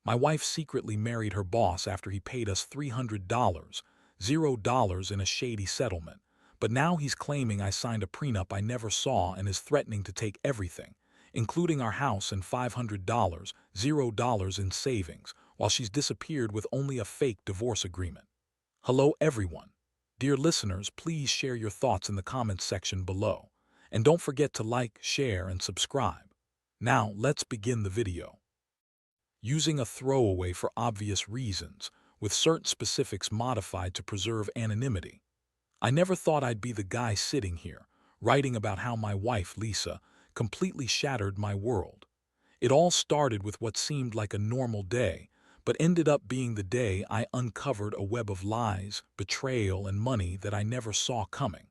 My wife secretly married her boss after he paid us $300, $0 in a shady settlement. But now he's claiming I signed a prenup I never saw and is threatening to take everything, including our house and $500, $0 in savings, while she's disappeared with only a fake divorce agreement. Hello, everyone. Dear listeners, please share your thoughts in the comments section below. And don't forget to like, share, and subscribe. Now, let's begin the video. Using a throwaway for obvious reasons, with certain specifics modified to preserve anonymity. I never thought I'd be the guy sitting here, writing about how my wife, Lisa, completely shattered my world. It all started with what seemed like a normal day, but ended up being the day I uncovered a web of lies, betrayal, and money that I never saw coming.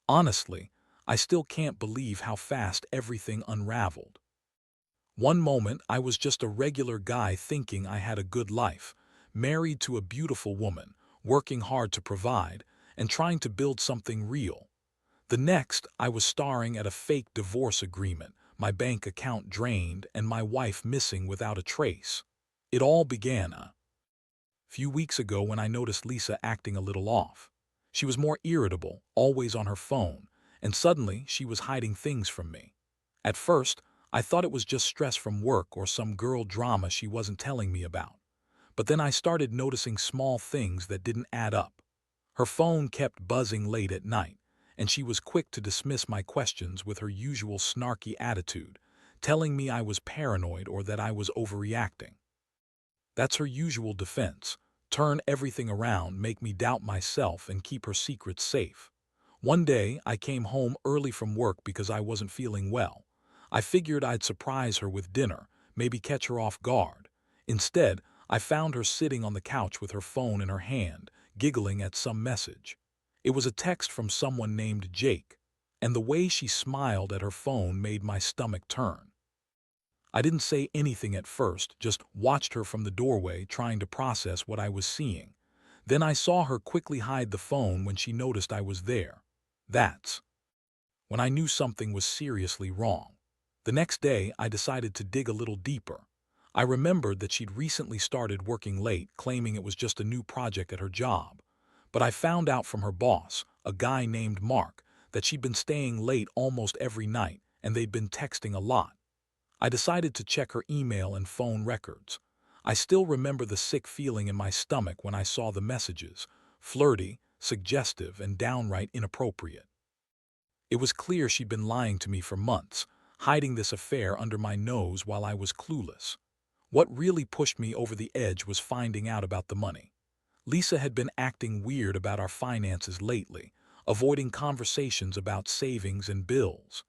Honestly, I still can't believe how fast everything unraveled. One moment, I was just a regular guy thinking I had a good life, married to a beautiful woman, working hard to provide, and trying to build something real. The next, I was starring at a fake divorce agreement, my bank account drained, and my wife missing without a trace. It all began a few weeks ago when I noticed Lisa acting a little off. She was more irritable, always on her phone, and suddenly she was hiding things from me. At first, I thought it was just stress from work or some girl drama she wasn't telling me about. But then I started noticing small things that didn't add up. Her phone kept buzzing late at night, and she was quick to dismiss my questions with her usual snarky attitude, telling me I was paranoid or that I was overreacting. That's her usual defense: turn everything around, make me doubt myself, and keep her secrets safe. One day, I came home early from work because I wasn't feeling well. I figured I'd surprise her with dinner, maybe catch her off guard. Instead, I found her sitting on the couch with her phone in her hand, giggling at some message. It was a text from someone named Jake, and the way she smiled at her phone made my stomach turn. I didn't say anything at first, just watched her from the doorway, trying to process what I was seeing. Then I saw her quickly hide the phone when she noticed I was there. That's when I knew something was seriously wrong. The next day, I decided to dig a little deeper. I remembered that she'd recently started working late, claiming it was just a new project at her job. But I found out from her boss, a guy named Mark, that she'd been staying late almost every night, and they'd been texting a lot. I decided to check her email and phone records. I still remember the sick feeling in my stomach when I saw the messages: flirty, suggestive, and downright inappropriate. It was clear she'd been lying to me for months, hiding this affair under my nose while I was clueless. What really pushed me over the edge was finding out about the money. Lisa had been acting weird about our finances lately, avoiding conversations about savings and bills.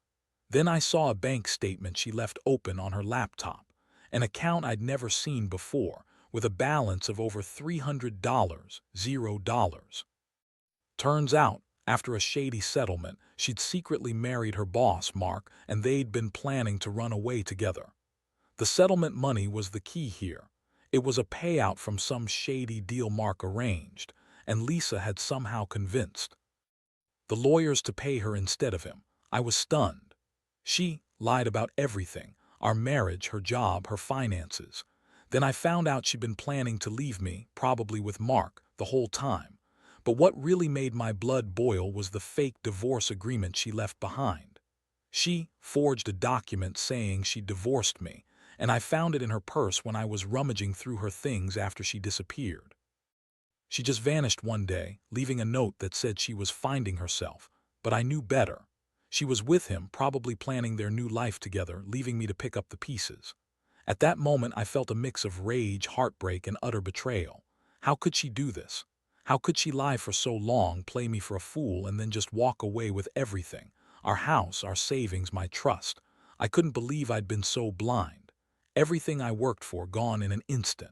Then I saw a bank statement she left open on her laptop, an account I'd never seen before, with a balance of over $300, $0. Turns out, after a shady settlement, she'd secretly married her boss, Mark, and they'd been planning to run away together. The settlement money was the key here. It was a payout from some shady deal Mark arranged, and Lisa had somehow convinced the lawyers to pay her instead of him. I was stunned. She lied about everything: our marriage, her job, her finances. Then I found out she'd been planning to leave me, probably with Mark, the whole time. But what really made my blood boil was the fake divorce agreement she left behind. She forged a document saying she divorced me, and I found it in her purse when I was rummaging through her things after she disappeared. She just vanished one day, leaving a note that said she was finding herself, but I knew better. She was with him, probably planning their new life together, leaving me to pick up the pieces. At that moment, I felt a mix of rage, heartbreak, and utter betrayal. How could she do this? How could she lie for so long, play me for a fool, and then just walk away with everything? Our house, our savings, my trust. I couldn't believe I'd been so blind. Everything I worked for gone in an instant.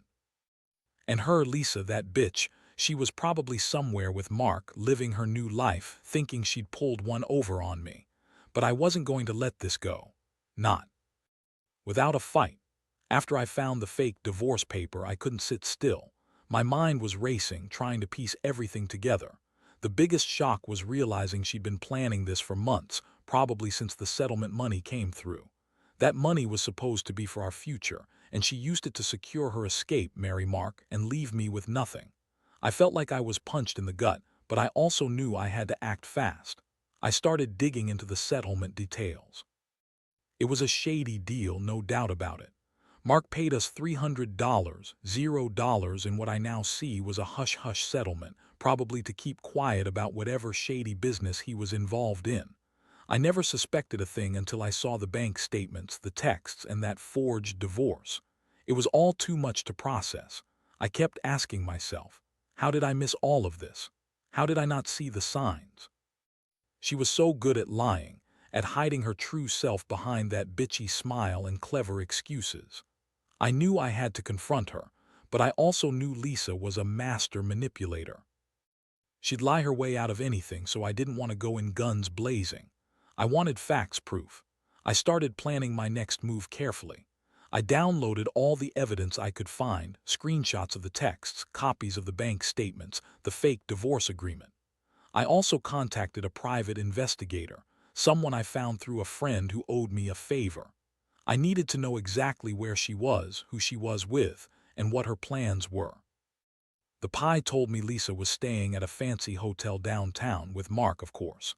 And her, Lisa, that bitch, she was probably somewhere with Mark, living her new life, thinking she'd pulled one over on me. But I wasn't going to let this go. Not without a fight. After I found the fake divorce paper, I couldn't sit still. My mind was racing, trying to piece everything together. The biggest shock was realizing she'd been planning this for months, probably since the settlement money came through. That money was supposed to be for our future, and she used it to secure her escape, marry Mark, and leave me with nothing. I felt like I was punched in the gut, but I also knew I had to act fast. I started digging into the settlement details. It was a shady deal, no doubt about it. Mark paid us $300, $0 in what I now see was a hush-hush settlement, probably to keep quiet about whatever shady business he was involved in. I never suspected a thing until I saw the bank statements, the texts, and that forged divorce. It was all too much to process. I kept asking myself, how did I miss all of this? How did I not see the signs? She was so good at lying, at hiding her true self behind that bitchy smile and clever excuses. I knew I had to confront her, but I also knew Lisa was a master manipulator. She'd lie her way out of anything, so I didn't want to go in guns blazing. I wanted facts proof. I started planning my next move carefully. I downloaded all the evidence I could find, screenshots of the texts, copies of the bank statements, the fake divorce agreement. I also contacted a private investigator, someone I found through a friend who owed me a favor. I needed to know exactly where she was, who she was with, and what her plans were. The pie told me Lisa was staying at a fancy hotel downtown, with Mark, of course.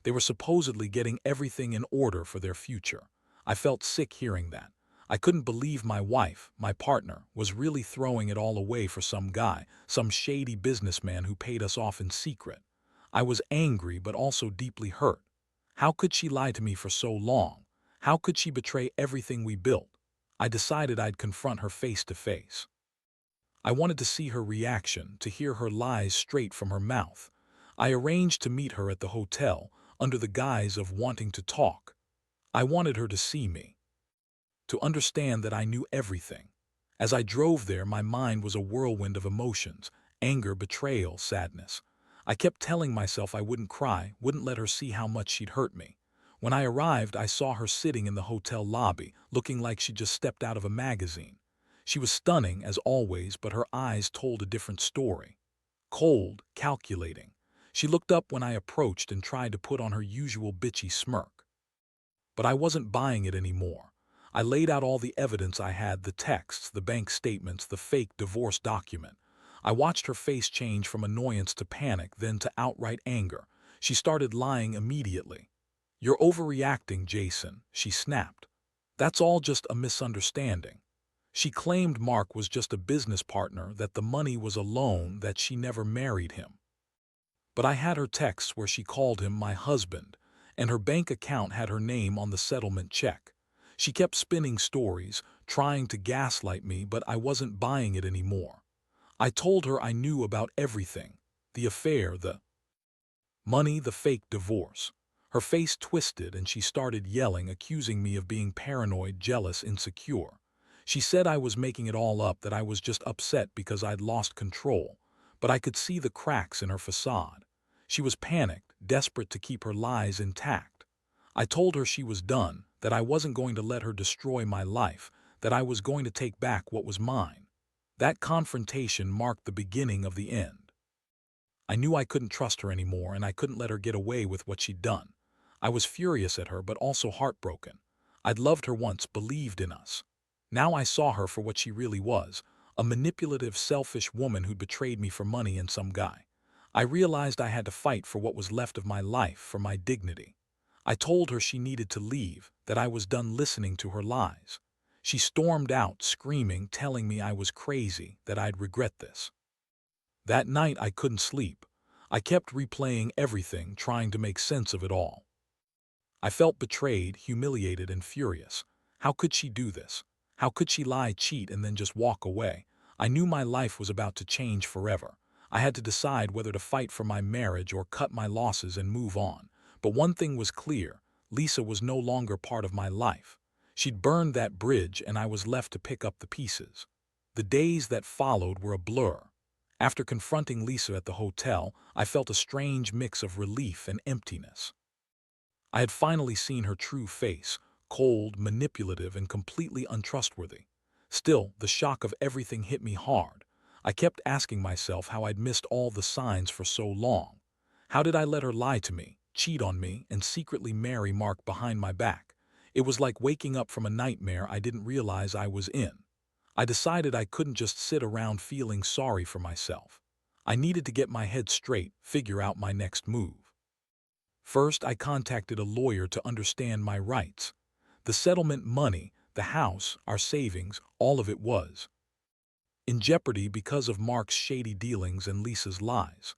They were supposedly getting everything in order for their future. I felt sick hearing that. I couldn't believe my wife, my partner, was really throwing it all away for some guy, some shady businessman who paid us off in secret. I was angry but also deeply hurt. How could she lie to me for so long? How could she betray everything we built? I decided I'd confront her face to face. I wanted to see her reaction, to hear her lies straight from her mouth. I arranged to meet her at the hotel, under the guise of wanting to talk. I wanted her to see me, to understand that I knew everything. As I drove there, my mind was a whirlwind of emotions: anger, betrayal, sadness. I kept telling myself I wouldn't cry, wouldn't let her see how much she'd hurt me. When I arrived, I saw her sitting in the hotel lobby, looking like she just stepped out of a magazine. She was stunning, as always, but her eyes told a different story. Cold, calculating. She looked up when I approached and tried to put on her usual bitchy smirk. But I wasn't buying it anymore. I laid out all the evidence I had, the texts, the bank statements, the fake divorce document. I watched her face change from annoyance to panic, then to outright anger. She started lying immediately. "You're overreacting, Jason," she snapped. "That's all just a misunderstanding." She claimed Mark was just a business partner, that the money was a loan, that she never married him. But I had her texts where she called him my husband, and her bank account had her name on the settlement check. She kept spinning stories, trying to gaslight me, but I wasn't buying it anymore. I told her I knew about everything: the affair, the money, the fake divorce. Her face twisted and she started yelling, accusing me of being paranoid, jealous, insecure. She said I was making it all up, that I was just upset because I'd lost control, but I could see the cracks in her facade. She was panicked, desperate to keep her lies intact. I told her she was done, that I wasn't going to let her destroy my life, that I was going to take back what was mine. That confrontation marked the beginning of the end. I knew I couldn't trust her anymore, and I couldn't let her get away with what she'd done. I was furious at her, but also heartbroken. I'd loved her once, believed in us. Now I saw her for what she really was: a manipulative, selfish woman who'd betrayed me for money and some guy. I realized I had to fight for what was left of my life, for my dignity. I told her she needed to leave, that I was done listening to her lies. She stormed out, screaming, telling me I was crazy, that I'd regret this. That night I couldn't sleep. I kept replaying everything, trying to make sense of it all. I felt betrayed, humiliated, and furious. How could she do this? How could she lie, cheat, and then just walk away? I knew my life was about to change forever. I had to decide whether to fight for my marriage or cut my losses and move on. But one thing was clear: Lisa was no longer part of my life. She'd burned that bridge, and I was left to pick up the pieces. The days that followed were a blur. After confronting Lisa at the hotel, I felt a strange mix of relief and emptiness. I had finally seen her true face: cold, manipulative, and completely untrustworthy. Still, the shock of everything hit me hard. I kept asking myself how I'd missed all the signs for so long. How did I let her lie to me, cheat on me, and secretly marry Mark behind my back? It was like waking up from a nightmare I didn't realize I was in. I decided I couldn't just sit around feeling sorry for myself. I needed to get my head straight, figure out my next move. First, I contacted a lawyer to understand my rights. The settlement money, the house, our savings, all of it was in jeopardy because of Mark's shady dealings and Lisa's lies.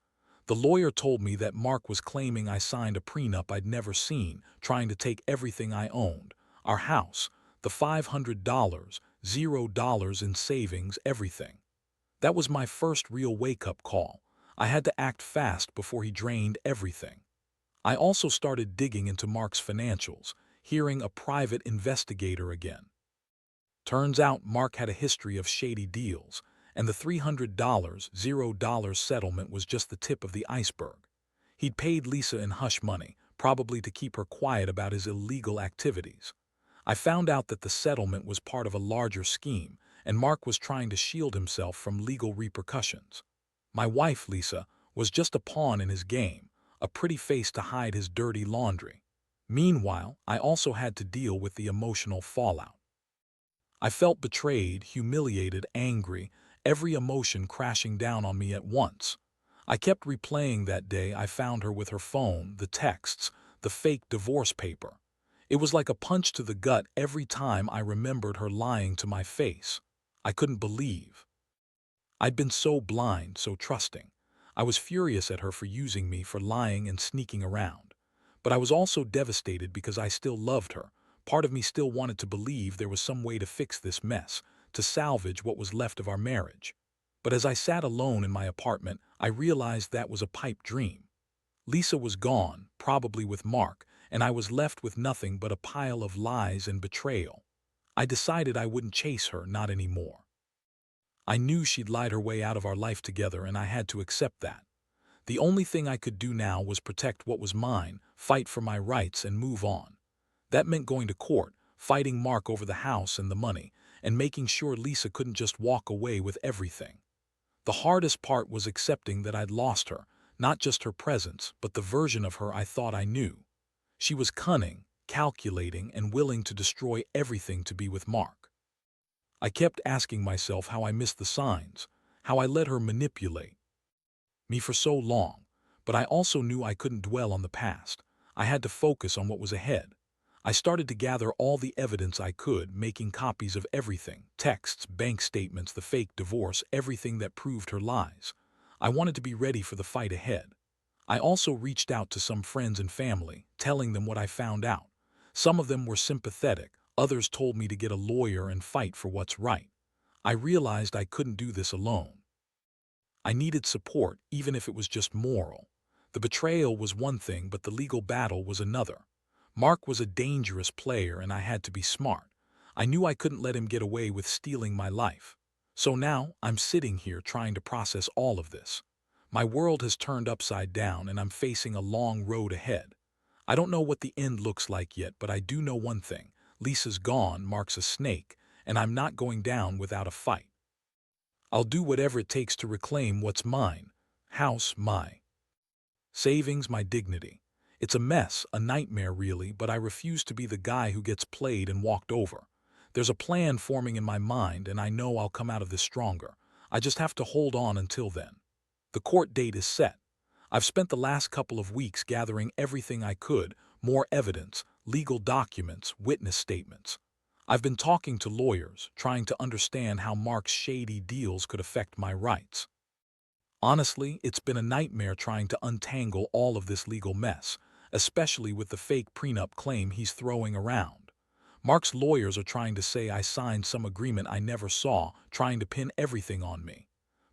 The lawyer told me that Mark was claiming I signed a prenup I'd never seen, trying to take everything I owned, our house, the $500, $0 in savings, everything. That was my first real wake-up call. I had to act fast before he drained everything. I also started digging into Mark's financials, hearing a private investigator again. Turns out Mark had a history of shady deals, and the $300, $0 settlement was just the tip of the iceberg. He'd paid Lisa in hush money, probably to keep her quiet about his illegal activities. I found out that the settlement was part of a larger scheme, and Mark was trying to shield himself from legal repercussions. My wife, Lisa, was just a pawn in his game, a pretty face to hide his dirty laundry. Meanwhile, I also had to deal with the emotional fallout. I felt betrayed, humiliated, angry, every emotion crashing down on me at once. I kept replaying that day I found her with her phone, the texts, the fake divorce paper. It was like a punch to the gut every time I remembered her lying to my face. I couldn't believe. I'd been so blind, so trusting. I was furious at her for using me, for lying and sneaking around. But I was also devastated because I still loved her. Part of me still wanted to believe there was some way to fix this mess, to salvage what was left of our marriage. But as I sat alone in my apartment, I realized that was a pipe dream. Lisa was gone, probably with Mark, and I was left with nothing but a pile of lies and betrayal. I decided I wouldn't chase her, not anymore. I knew she'd lied her way out of our life together, and I had to accept that. The only thing I could do now was protect what was mine, fight for my rights, and move on. That meant going to court, fighting Mark over the house and the money, and making sure Lisa couldn't just walk away with everything. The hardest part was accepting that I'd lost her, not just her presence, but the version of her I thought I knew. She was cunning, calculating, and willing to destroy everything to be with Mark. I kept asking myself how I missed the signs, how I let her manipulate me for so long, but I also knew I couldn't dwell on the past. I had to focus on what was ahead. I started to gather all the evidence I could, making copies of everything, texts, bank statements, the fake divorce, everything that proved her lies. I wanted to be ready for the fight ahead. I also reached out to some friends and family, telling them what I found out. Some of them were sympathetic, others told me to get a lawyer and fight for what's right. I realized I couldn't do this alone. I needed support, even if it was just moral. The betrayal was one thing, but the legal battle was another. Mark was a dangerous player, and I had to be smart. I knew I couldn't let him get away with stealing my life. So now, I'm sitting here trying to process all of this. My world has turned upside down, and I'm facing a long road ahead. I don't know what the end looks like yet, but I do know one thing. Lisa's gone, Mark's a snake, and I'm not going down without a fight. I'll do whatever it takes to reclaim what's mine. House, my savings, my dignity. It's a mess, a nightmare really, but I refuse to be the guy who gets played and walked over. There's a plan forming in my mind, and I know I'll come out of this stronger. I just have to hold on until then. The court date is set. I've spent the last couple of weeks gathering everything I could, more evidence, legal documents, witness statements. I've been talking to lawyers, trying to understand how Mark's shady deals could affect my rights. Honestly, it's been a nightmare trying to untangle all of this legal mess, especially with the fake prenup claim he's throwing around. Mark's lawyers are trying to say I signed some agreement I never saw, trying to pin everything on me.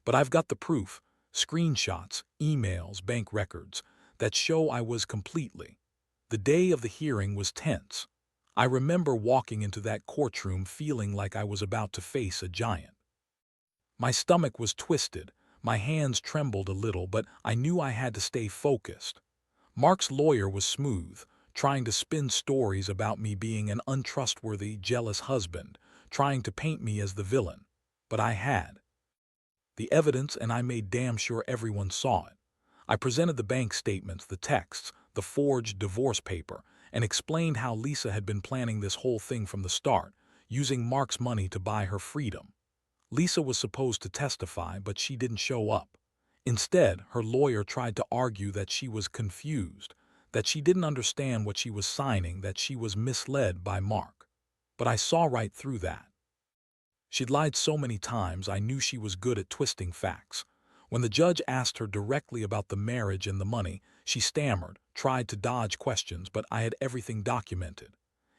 But I've got the proof, screenshots, emails, bank records, that show I was completely. The day of the hearing was tense. I remember walking into that courtroom feeling like I was about to face a giant. My stomach was twisted, my hands trembled a little, but I knew I had to stay focused. Mark's lawyer was smooth, trying to spin stories about me being an untrustworthy, jealous husband, trying to paint me as the villain. But I had the evidence, and I made damn sure everyone saw it. I presented the bank statements, the texts, the forged divorce paper, and explained how Lisa had been planning this whole thing from the start, using Mark's money to buy her freedom. Lisa was supposed to testify, but she didn't show up. Instead, her lawyer tried to argue that she was confused, that she didn't understand what she was signing, that she was misled by Mark. But I saw right through that. She'd lied so many times I knew she was good at twisting facts. When the judge asked her directly about the marriage and the money, she stammered, tried to dodge questions, but I had everything documented.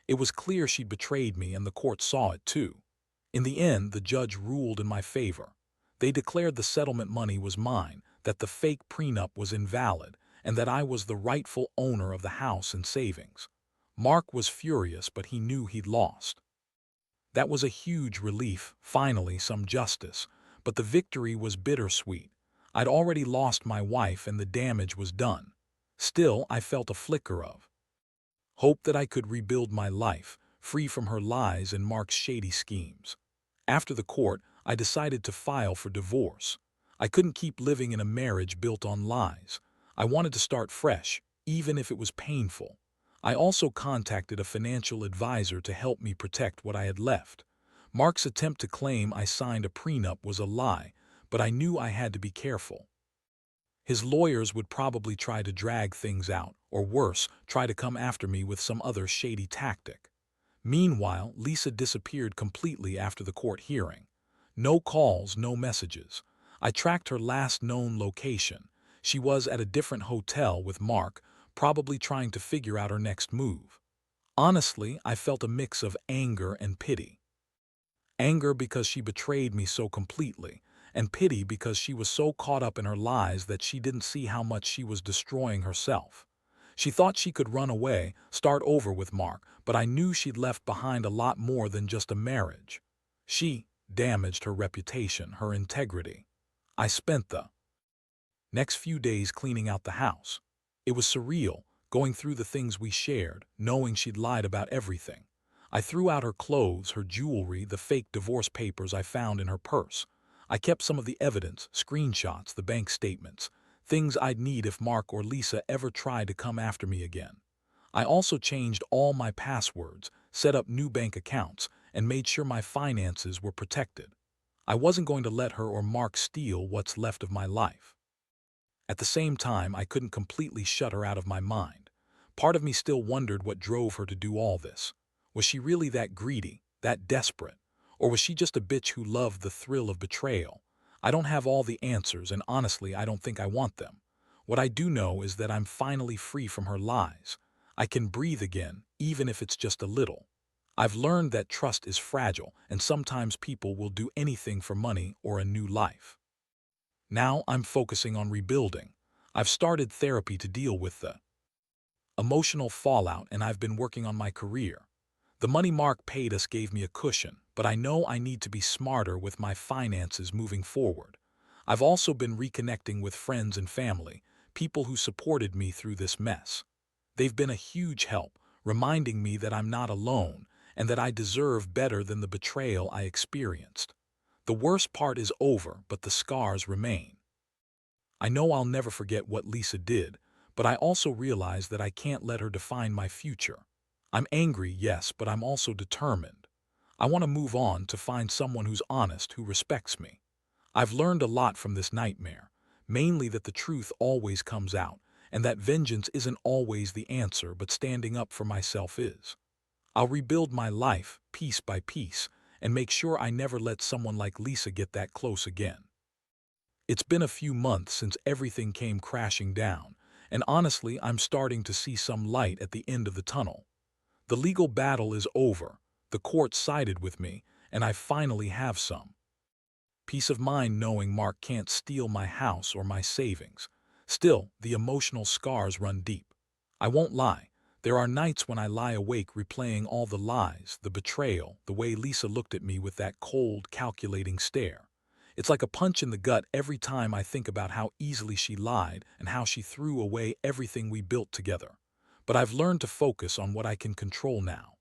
It was clear she'd betrayed me, and the court saw it too. In the end, the judge ruled in my favor. They declared the settlement money was mine, that the fake prenup was invalid, and that I was the rightful owner of the house and savings. Mark was furious, but he knew he'd lost. That was a huge relief, finally some justice, but the victory was bittersweet. I'd already lost my wife and the damage was done. Still, I felt a flicker of hope that I could rebuild my life, free from her lies and Mark's shady schemes. After the court, I decided to file for divorce. I couldn't keep living in a marriage built on lies. I wanted to start fresh, even if it was painful. I also contacted a financial advisor to help me protect what I had left. Mark's attempt to claim I signed a prenup was a lie, but I knew I had to be careful. His lawyers would probably try to drag things out, or worse, try to come after me with some other shady tactic. Meanwhile, Lisa disappeared completely after the court hearing. No calls, no messages. I tracked her last known location. She was at a different hotel with Mark, probably trying to figure out her next move. Honestly, I felt a mix of anger and pity. Anger because she betrayed me so completely, and pity because she was so caught up in her lies that she didn't see how much she was destroying herself. She thought she could run away, start over with Mark, but I knew she'd left behind a lot more than just a marriage. She damaged her reputation, her integrity. I spent the next few days cleaning out the house. It was surreal, going through the things we shared, knowing she'd lied about everything. I threw out her clothes, her jewelry, the fake divorce papers I found in her purse. I kept some of the evidence, screenshots, the bank statements, things I'd need if Mark or Lisa ever tried to come after me again. I also changed all my passwords, set up new bank accounts, and made sure my finances were protected. I wasn't going to let her or Mark steal what's left of my life. At the same time, I couldn't completely shut her out of my mind. Part of me still wondered what drove her to do all this. Was she really that greedy, that desperate? Or was she just a bitch who loved the thrill of betrayal? I don't have all the answers, and honestly, I don't think I want them. What I do know is that I'm finally free from her lies. I can breathe again, even if it's just a little. I've learned that trust is fragile, and sometimes people will do anything for money or a new life. Now I'm focusing on rebuilding. I've started therapy to deal with the emotional fallout, and I've been working on my career. The money Mark paid us gave me a cushion, but I know I need to be smarter with my finances moving forward. I've also been reconnecting with friends and family, people who supported me through this mess. They've been a huge help, reminding me that I'm not alone and that I deserve better than the betrayal I experienced. The worst part is over, but the scars remain. I know I'll never forget what Lisa did, but I also realize that I can't let her define my future. I'm angry, yes, but I'm also determined. I want to move on, to find someone who's honest, who respects me. I've learned a lot from this nightmare, mainly that the truth always comes out, and that vengeance isn't always the answer, but standing up for myself is. I'll rebuild my life, piece by piece, and make sure I never let someone like Lisa get that close again. It's been a few months since everything came crashing down, and honestly, I'm starting to see some light at the end of the tunnel. The legal battle is over, the court sided with me, and I finally have some peace of mind knowing Mark can't steal my house or my savings. Still, the emotional scars run deep. I won't lie. There are nights when I lie awake replaying all the lies, the betrayal, the way Lisa looked at me with that cold, calculating stare. It's like a punch in the gut every time I think about how easily she lied and how she threw away everything we built together. But I've learned to focus on what I can control now.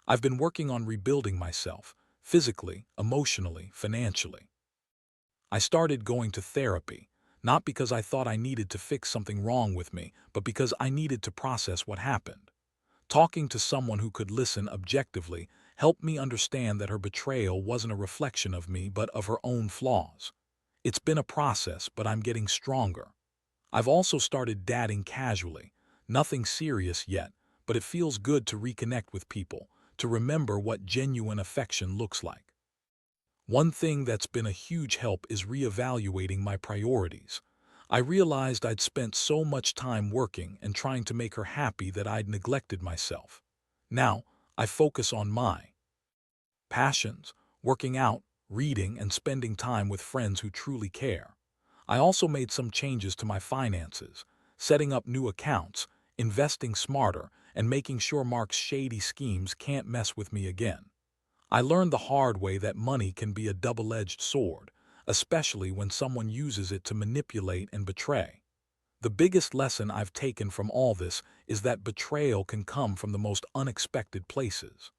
I've been working on rebuilding myself, physically, emotionally, financially. I started going to therapy, not because I thought I needed to fix something wrong with me, but because I needed to process what happened. Talking to someone who could listen objectively helped me understand that her betrayal wasn't a reflection of me but of her own flaws. It's been a process, but I'm getting stronger. I've also started dating casually, nothing serious yet, but it feels good to reconnect with people, to remember what genuine affection looks like. One thing that's been a huge help is reevaluating my priorities. I realized I'd spent so much time working and trying to make her happy that I'd neglected myself. Now, I focus on my passions, working out, reading, and spending time with friends who truly care. I also made some changes to my finances, setting up new accounts, investing smarter, and making sure Mark's shady schemes can't mess with me again. I learned the hard way that money can be a double-edged sword, especially when someone uses it to manipulate and betray. The biggest lesson I've taken from all this is that betrayal can come from the most unexpected places.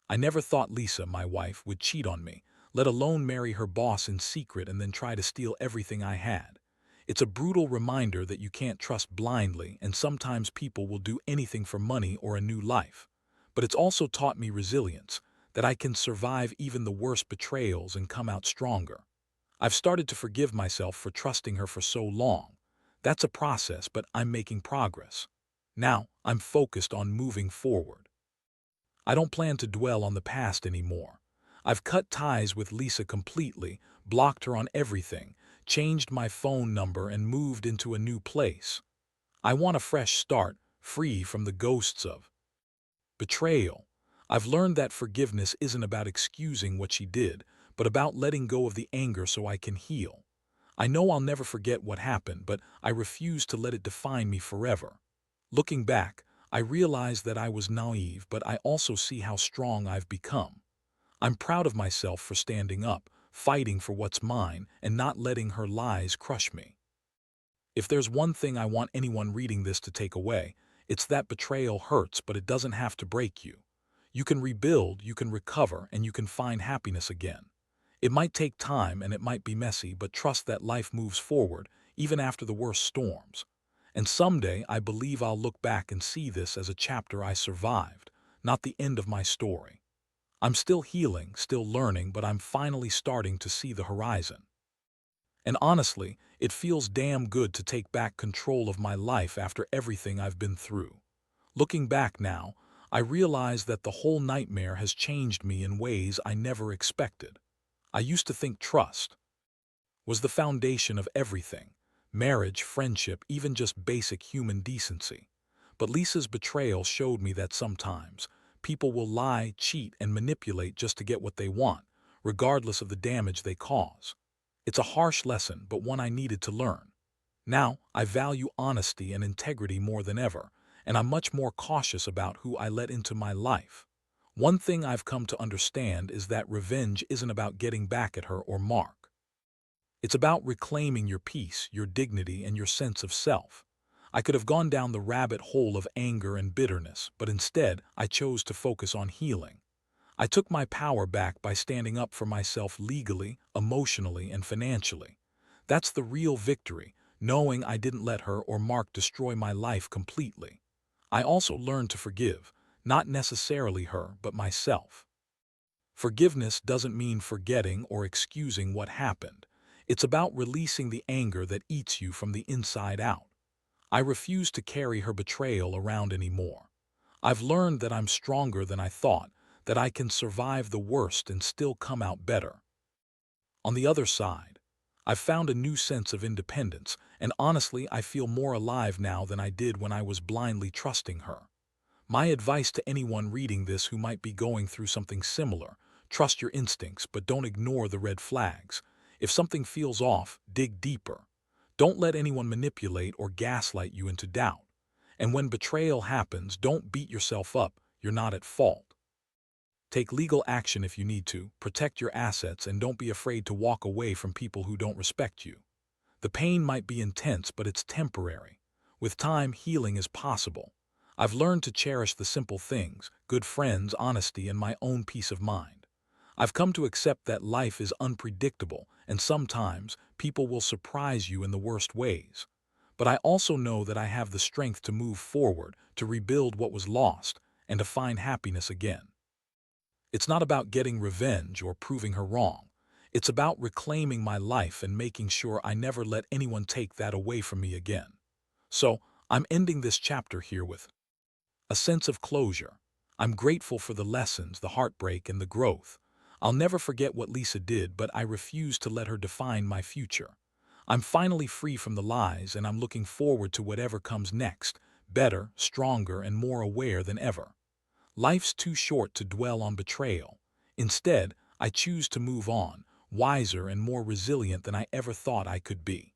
I never thought Lisa, my wife, would cheat on me, let alone marry her boss in secret and then try to steal everything I had. It's a brutal reminder that you can't trust blindly, and sometimes people will do anything for money or a new life. But it's also taught me resilience, that I can survive even the worst betrayals and come out stronger. I've started to forgive myself for trusting her for so long. That's a process, but I'm making progress. Now, I'm focused on moving forward. I don't plan to dwell on the past anymore. I've cut ties with Lisa completely, blocked her on everything, changed my phone number, and moved into a new place. I want a fresh start, free from the ghosts of betrayal. I've learned that forgiveness isn't about excusing what she did, but about letting go of the anger so I can heal. I know I'll never forget what happened, but I refuse to let it define me forever. Looking back, I realize that I was naive, but I also see how strong I've become. I'm proud of myself for standing up, fighting for what's mine, and not letting her lies crush me. If there's one thing I want anyone reading this to take away, it's that betrayal hurts, but it doesn't have to break you. You can rebuild, you can recover, and you can find happiness again. It might take time and it might be messy, but trust that life moves forward, even after the worst storms. And someday I believe I'll look back and see this as a chapter I survived, not the end of my story. I'm still healing, still learning, but I'm finally starting to see the horizon. And honestly, it feels damn good to take back control of my life after everything I've been through. Looking back now, I realize that the whole nightmare has changed me in ways I never expected. I used to think trust was the foundation of everything: marriage, friendship, even just basic human decency. But Lisa's betrayal showed me that sometimes people will lie, cheat, and manipulate just to get what they want, regardless of the damage they cause. It's a harsh lesson, but one I needed to learn. Now, I value honesty and integrity more than ever, and I'm much more cautious about who I let into my life. One thing I've come to understand is that revenge isn't about getting back at her or Mark. It's about reclaiming your peace, your dignity, and your sense of self. I could have gone down the rabbit hole of anger and bitterness, but instead I chose to focus on healing. I took my power back by standing up for myself legally, emotionally, and financially. That's the real victory, knowing I didn't let her or Mark destroy my life completely. I also learned to forgive, not necessarily her, but myself. Forgiveness doesn't mean forgetting or excusing what happened. It's about releasing the anger that eats you from the inside out. I refuse to carry her betrayal around anymore. I've learned that I'm stronger than I thought, that I can survive the worst and still come out better. On the other side, I've found a new sense of independence, and honestly, I feel more alive now than I did when I was blindly trusting her. My advice to anyone reading this who might be going through something similar: trust your instincts, but don't ignore the red flags. If something feels off, dig deeper. Don't let anyone manipulate or gaslight you into doubt. And when betrayal happens, don't beat yourself up. You're not at fault. Take legal action if you need to, protect your assets, and don't be afraid to walk away from people who don't respect you. The pain might be intense, but it's temporary. With time, healing is possible. I've learned to cherish the simple things: good friends, honesty, and my own peace of mind. I've come to accept that life is unpredictable, and sometimes people will surprise you in the worst ways. But I also know that I have the strength to move forward, to rebuild what was lost, and to find happiness again. It's not about getting revenge or proving her wrong. It's about reclaiming my life and making sure I never let anyone take that away from me again. So, I'm ending this chapter here with a sense of closure. I'm grateful for the lessons, the heartbreak, and the growth. I'll never forget what Lisa did, but I refuse to let her define my future. I'm finally free from the lies, and I'm looking forward to whatever comes next, better, stronger, and more aware than ever. Life's too short to dwell on betrayal. Instead, I choose to move on, wiser and more resilient than I ever thought I could be.